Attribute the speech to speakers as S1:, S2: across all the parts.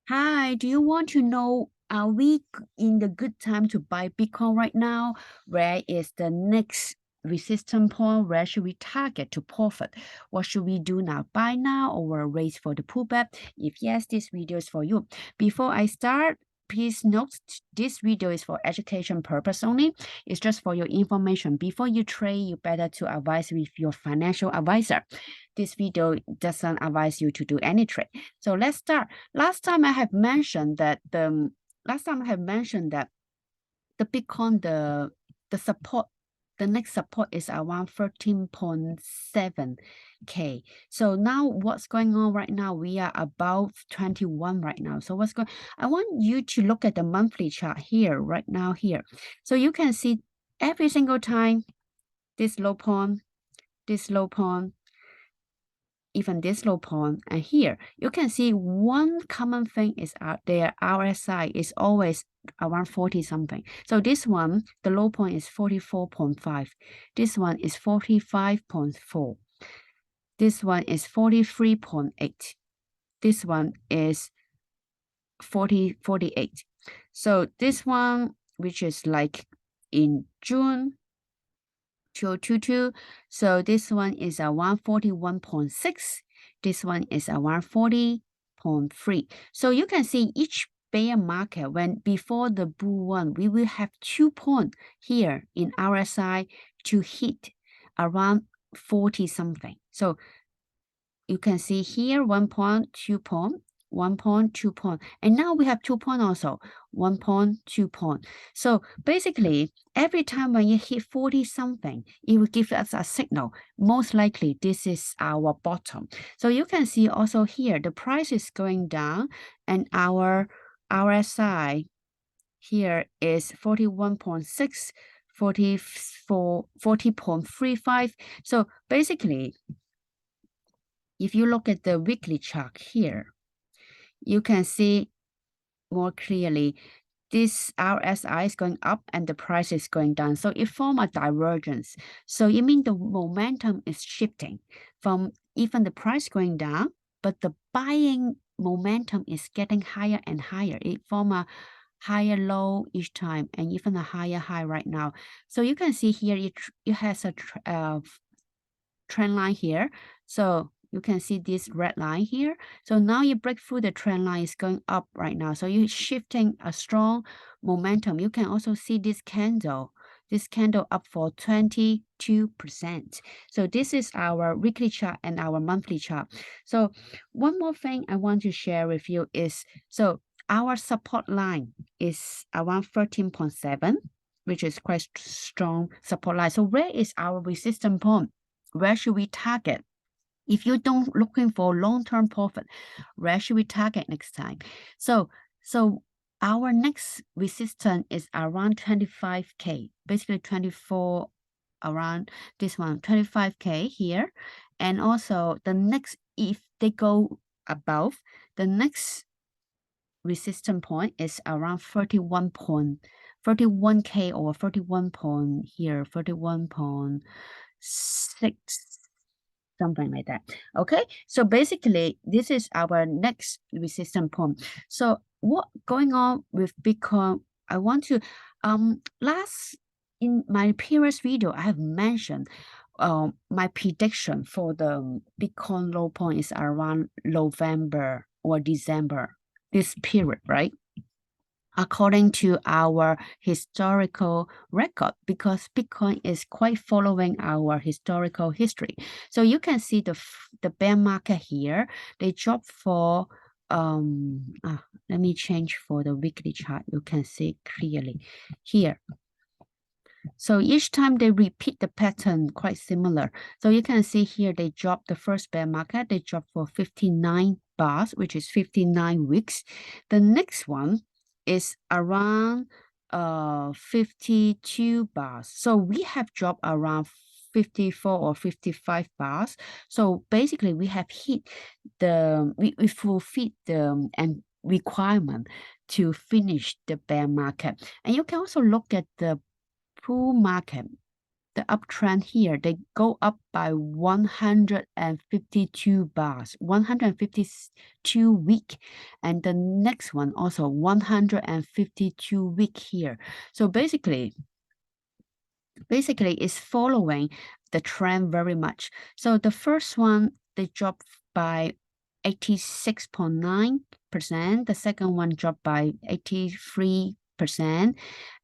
S1: Hi, do you want to know, are we in the good time to buy Bitcoin right now? Where is the next resistance point? Where should we target to profit? What should we do now? Buy now or wait for the pullback? If yes, this video is for you. Before I start, please note this video is for education purpose only. It's just for your information. Before you trade, you better to advise with your financial advisor. This video doesn't advise you to do any trade. So let's start. Last time I have mentioned that the Bitcoin, the support, the next support is around 13.7K. So now what's going on right now? We are about 21 right now. So I want you to look at the monthly chart here, right now here. So you can see every single time this low point, even this low point, and here you can see one common thing is their RSI is always around 40 something. So this one, the low point is 44.5. This one is 45.4. This one is 43.8. This one is 48. So this one, which is like in June 2022. So this one is around 41.6. This one is around 40.3. So you can see each bear market, when before the bull one, we will have 2 points here in RSI to hit around 40 something. So you can see here 1 point, 2 point, 1 point, 2 point, and now we have 2 point also, 1 point, 2 point. So basically, every time when you hit 40 something, it will give us a signal. Most likely, this is our bottom. So you can see also here, the price is going down, and our RSI here is 41.6, 40.35. So basically, if you look at the weekly chart here, you can see more clearly this RSI is going up and the price is going down. So it forms a divergence. So it means the momentum is shifting from even the price going down, but the buying momentum is getting higher and higher. It forms a higher low each time and even a higher high right now. So you can see here it has a trend line here. So you can see this red line here. So now you break through the trend line is going up right now. So you're shifting a strong momentum. You can also see this candle up for 22%. So this is our weekly chart and our monthly chart. So one more thing I want to share with you is, so our support line is around 13.7, which is quite strong support line. So where is our resistance point? Where should we target? If you don't looking for long-term profit, where should we target next time? So our next resistance is around 25K, basically 24, around this one, 25K here. And also the next, if they go above, the next resistance point is around 31K or 31 point here, 31.6, something like that. Okay, so basically this is our next resistance point. So what going on with Bitcoin? I want to in my previous video I have mentioned my prediction for the Bitcoin low point is around November or December, this period, right? According to our historical record, because Bitcoin is quite following our historical history. So you can see the bear market here, they drop for, let me change for the weekly chart. You can see clearly here. So each time they repeat the pattern quite similar. So you can see here, they drop the first bear market, they drop for 59 bars, which is 59 weeks. The next one is around 52 bars. So we have dropped around 54 or 55 bars. So basically we have hit we fulfilled the requirement to finish the bear market. And you can also look at the bull market. the uptrend here, they go up by 152 bars, 152 week, and the next one also 152 week here. So basically it's following the trend very much. So the first one, they dropped by 86.9%. The second one dropped by 83%.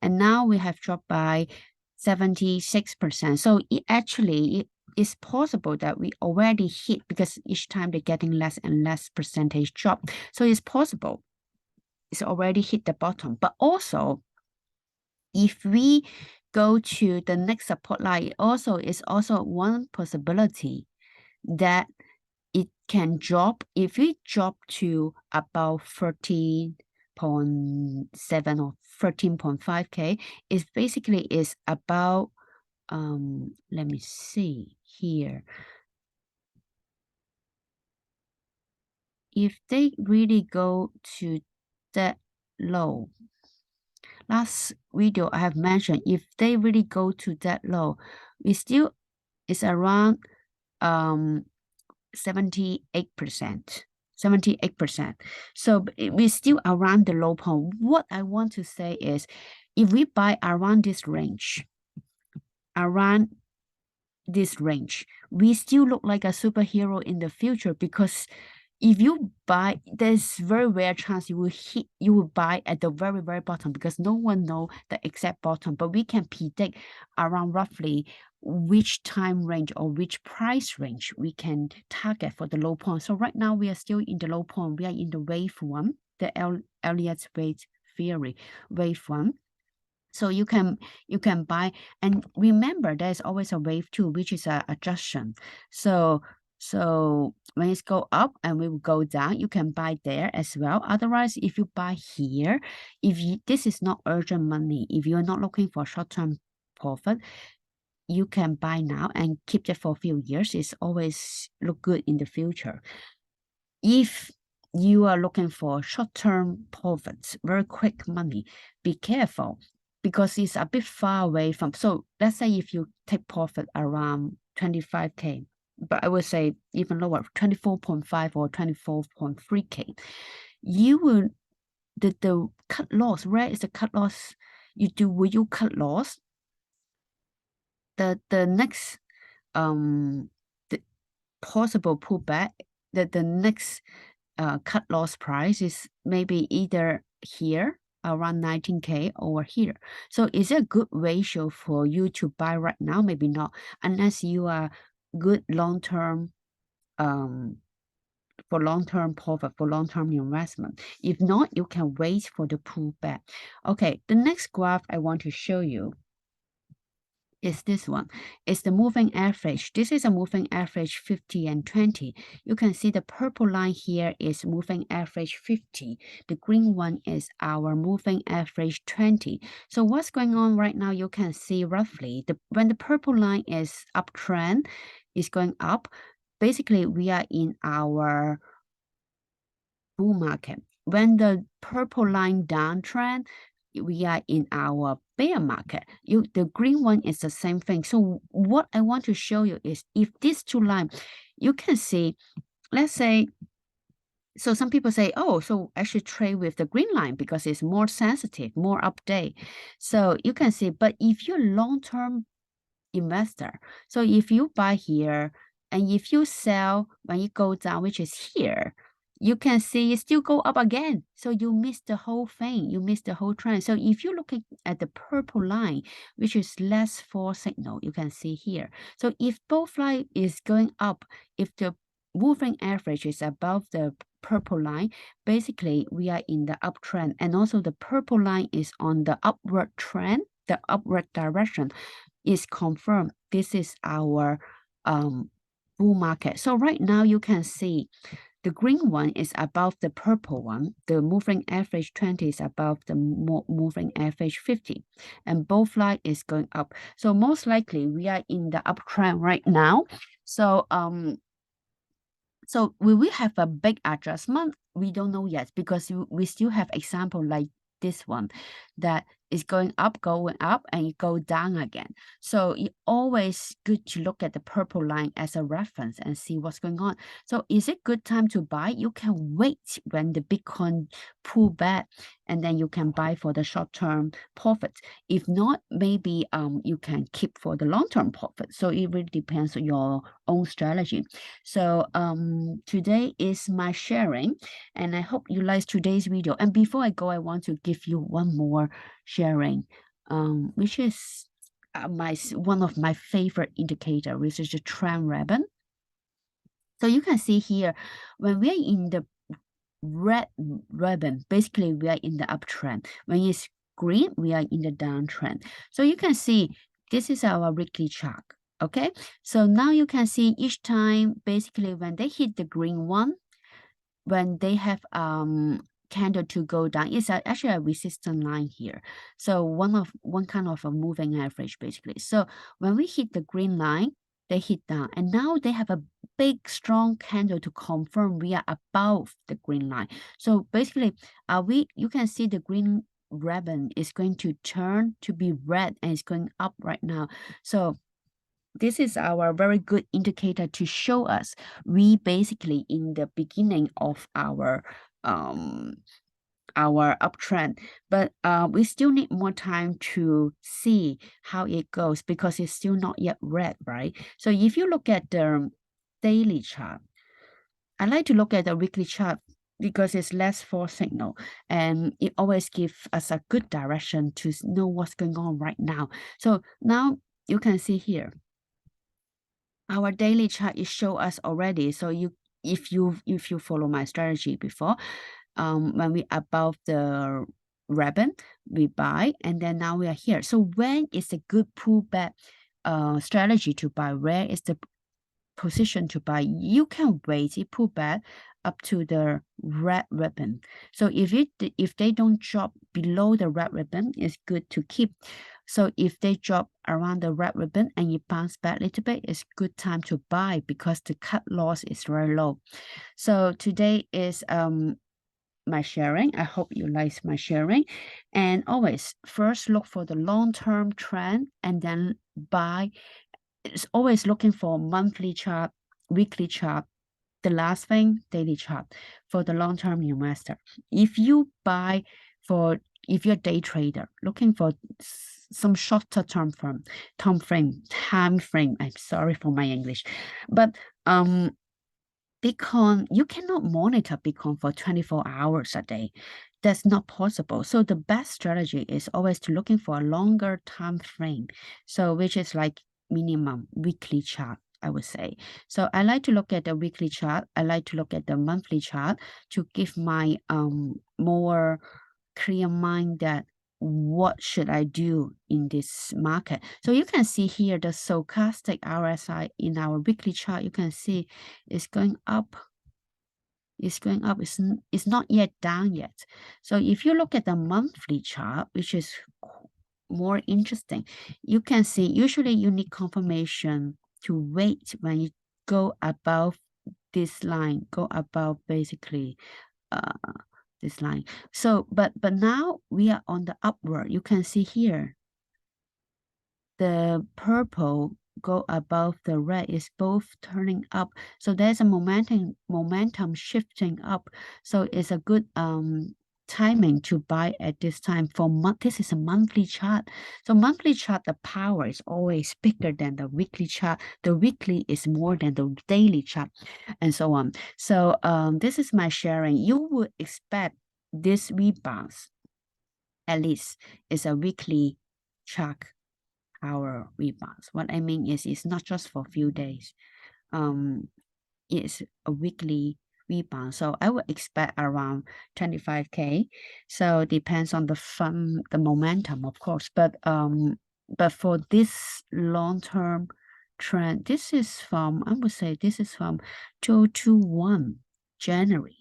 S1: And now we have dropped by 76%. So it is possible that we already hit, because each time they're getting less and less percentage drop. So it's possible it's already hit the bottom. But also, if we go to the next support line, is also one possibility that it can drop. If we drop to about 13.7 or 13.5K, it basically is about, let me see here. If they really go to that low, last video I have mentioned, if they really go to that low, we still is around 78%. 78%. So we're still around the low point. What I want to say is, if we buy around this range, we still look like a superhero in the future, because if you buy, there's very rare chance you will buy at the very, very bottom, because no one know the exact bottom, but we can predict around roughly which time range or which price range we can target for the low point. So right now we are still in the low point. We are in the wave one, the Elliott wave theory, wave one. So you can buy, and remember there's always a wave two, which is a adjustment. So when it's go up and we will go down, you can buy there as well. Otherwise, if you buy here, this is not urgent money, if you're not looking for short-term profit, you can buy now and keep it for a few years. It's always look good in the future. If you are looking for short-term profits, very quick money, be careful, because it's a bit far away from. So let's say if you take profit around 25K, but I would say even lower, 24.5 or 24.3K, you will, the cut loss, where is the cut loss you do? Will you cut loss? The next the possible pullback, the next cut loss price is maybe either here around 19K or here. So is it a good ratio for you to buy right now? Maybe not, unless you are good long-term for long-term profit, for long-term investment. If not, you can wait for the pullback. Okay, the next graph I want to show you is this one. It's the moving average. This is a moving average 50 and 20. You can see the purple line here is moving average 50. The green one is our moving average 20. So what's going on right now, you can see roughly when the purple line is uptrend, is going up, basically we are in our bull market. When the purple line downtrend, we are in our bear market. The green one is the same thing. So what I want to show you is, if these two lines, you can see, let's say, so some people say, oh, so I should trade with the green line because it's more sensitive, more update. So you can see, but if you're long-term investor, so if you buy here and if you sell when you go down, which is here, you can see it still go up again. So you miss the whole thing. You miss the whole trend. So if you're looking at the purple line, which is less false signal, you can see here. So if both line is going up, if the moving average is above the purple line, basically we are in the uptrend. And also the purple line is on the upward trend, the upward direction is confirmed. This is our bull market. So right now you can see the green one is above the purple one. The moving average 20 is above the moving average 50. And both line is going up. So most likely we are in the uptrend right now. So so will we have a big adjustment? We don't know yet, because we still have example like this one that it's going up, and it go down again. So it's always good to look at the purple line as a reference and see what's going on. So is it good time to buy? You can wait when the Bitcoin pull back, and then you can buy for the short-term profit. If not, maybe you can keep for the long-term profit. So it really depends on your own strategy. So today is my sharing, and I hope you like today's video. And before I go, I want to give you one more sharing, which is one of my favorite indicator, which is the trend ribbon. So you can see here, when we are in the red ribbon, basically we are in the uptrend. When it's green, we are in the downtrend. So you can see this is our weekly chart. Okay, so now you can see each time, basically when they hit the green one, when they have candle to go down, it's actually a resistance line here. So one kind of a moving average, basically. So when we hit the green line, they hit down, and now they have a big strong candle to confirm we are above the green line. So basically, you can see the green ribbon is going to turn to be red, and it's going up right now. So this is our very good indicator to show us we basically in the beginning of our uptrend, but we still need more time to see how it goes because it's still not yet red, right? So if you look at the daily chart, I like to look at the weekly chart because it's less false signal, and it always gives us a good direction to know what's going on right now. So now you can see here, our daily chart is show us already. So if you follow my strategy before, when we above the ribbon, we buy, and then now we are here. So when is a good pullback strategy to buy? Where is the position to buy? You can wait it pull back up to the red ribbon. So if they don't drop below the red ribbon, it's good to keep. So if they drop around the red ribbon and you bounce back a little bit, it's good time to buy because the cut loss is very low. So today is my sharing. I hope you like my sharing. And always first look for the long-term trend and then buy. It's always looking for monthly chart, weekly chart, the last thing, daily chart for the long-term investor. If you buy if you're a day trader looking for some shorter time frame, I'm sorry for my English, but Bitcoin, you cannot monitor Bitcoin for 24 hours a day. That's not possible. So the best strategy is always to looking for a longer time frame. So which is like minimum weekly chart, I would say. So I like to look at the weekly chart. I like to look at the monthly chart to give my more clear mind that what should I do in this market. So you can see here the stochastic RSI in our weekly chart. You can see it's going up. It's going up. It's not yet down yet. So if you look at the monthly chart, which is more interesting, you can see usually you need confirmation to wait when you go above this line, go above basically this line. So but now we are on the upward. You can see here the purple go above the red is both turning up. So there's a momentum shifting up. So it's a good timing to buy at this time for this is a monthly chart. So monthly chart, the power is always bigger than the weekly chart. The weekly is more than the daily chart, and so on. So this is my sharing. You would expect this rebounds at least is a weekly chart power rebounds. What I mean is it's not just for a few days. It's a weekly rebound. So I would expect around 25K. So depends on the fund, the momentum, of course. But for this long-term trend, this is from, I would say this is from 2021 January.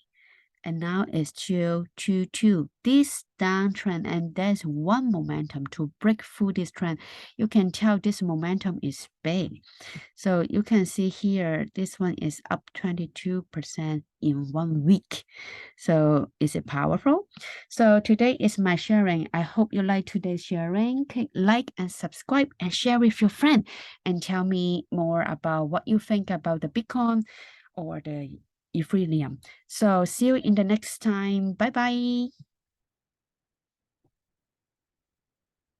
S1: and now it's 222. This downtrend, and there's one momentum to break through this trend. You can tell this momentum is big. So you can see here, this one is up 22% in 1 week. So is it powerful? So today is my sharing. I hope you like today's sharing. Click like and subscribe and share with your friend and tell me more about what you think about the Bitcoin or the Ethereum. So see you in the next time. Bye bye.